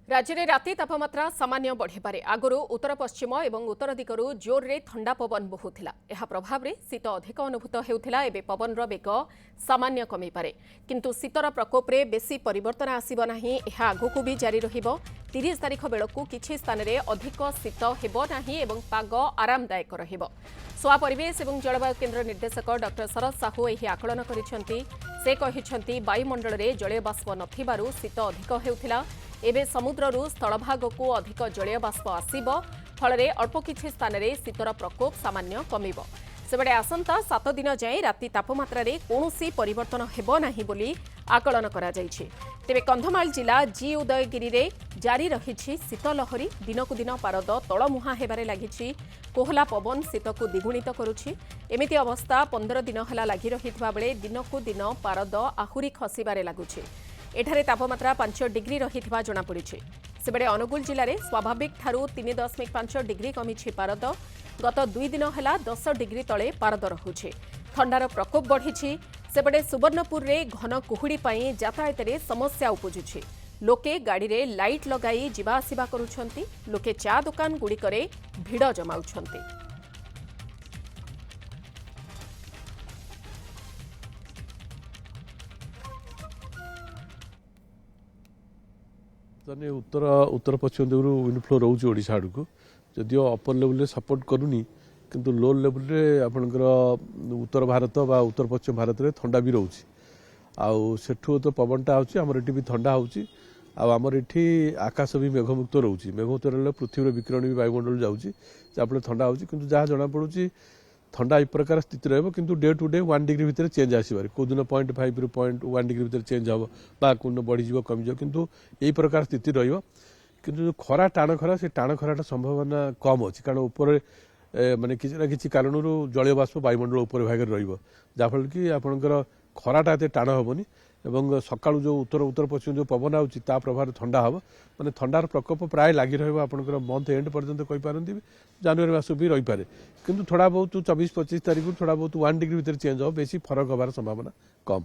राज्य में राति तापमात्रा सामान्य बढ़े आगु उत्तर पश्चिम और उत्तर दिगरू जोर रे ठंडा पवन बहुला। यह प्रभाव में शीत अधिक अनुभूत होता। एवं पवन बेग सामान्य कमी पारे किंतु शीतर प्रकोप रे बेसी परिवर्तन आसिब नाही। यह आगकू भी जारी रहिबो। 30 तारिख बेलू किछि स्थान रे अधिक शीत हेबो नाही एवं पाग आरामदायक रहिबो। सोआ परिवेश और जलवायु केन्द्र निर्देशक डॉ शरद साहू यह आकलन करिसेंती। से कहिसेंती वायुमंडल रे जलीय बाष्प नथिबारु शीत अधिक हेउथिला। एबे समुद्ररू स्थलभाग को अधिक जलीय बाष्प आसिब फल अल्प किछि स्थान रे शीतर प्रकोप सामान्य कमिब। सेबडे आसंता 7 दिन जाए राति तापमात्रा रे कोनोसी परिवर्तन हेबो नाही बोली आकलन करा जायछि। तेबे कंधमाल जिला जी उदयगिरी रे जारी रहिछि शीतलहरी। दिनकु दिन पारद तळमुहा हेबारे लागिछि। कोहला पवन शीतकु द्विगुणित करुछि। एमिति अवस्था 15 दिन हला लागि रहितबा बेले दिनकु दिन पारद आहुरी खसिबारे लागुछि। एठारे तापमात्रा 5 डिग्री रहितबा जणा पड़िछि। सेबडे अनुगुल जिले में स्वाभाविक ठारू 3.5 डिग्री कमिछि पारद। गत 2 दिन हला 10 डिग्री तले पारद रहुछि। ठंडार प्रकोप बढ़िछि। सेबडे सुवर्णपुर रे घन कुहुड़ी पई यातायात रे समस्या उपजुछि। लोके गाड़ी रे लाइट लगाई जीवा आसिबा करूछंती। लोके चा दुकान गुड़िकरे भिड़ जमाउछंती। उत्तर उत्तर पश्चिम दिगरू विंडफ्लो रोचे ओडिशा आड़ को जदिव अपर लेवल सपोर्ट करूनी किंतु लो लेवल रे आपनकर उत्तर भारत बा उत्तर पश्चिम भारत रे ठंडा भी रोचे आउ सेठू तो पवनटा आउची हमर एठी भी ठंडा होउची आउ हमर एठी आकाश भी मेघमुक्त रोचे। मेघमुक्त रहले पृथ्वी विकिरण भी वायुमंडल जाउची जाफले ठंडा होउची किंतु जहाँ जना पड़ुची ठंडा एक प्रकार स्थिति रहिबो किंतु डे टू डे 1 डिग्री भितर चेंज आसीबार को दिन 0.5 रु 0.1 डिग्री भितर चेंज हबो बा कोन बढ़ी जीवो कमी जीवो किंतु एई प्रकार स्थिति रहिबो। किंतु खरा टाण खरा से टाण खराटा संभावना कम अछि कारण ऊपर माने किछि ना किछि कारणरू जलीय बाष्प वायुमंडल ऊपर भाग रहिबो जाफल कि आपनकर खराटा एते टाण हबोनी एवं सकाळु जो उत्तर उत्तर पश्चिम जो पवन आउची ता प्रभाव ठंडा हबो माने ठंडार प्रकोप प्राय लागि रहिबो आपनकर मंथ एंड पर्यंत कहि पारंती जनवरी मास भी रही पारे किंतु थोड़ा बहुत 24-25 तारिख थोड़ा बहुत 1 डिग्री भीतर चेंज हो बेसी फरक हबार संभावना कम।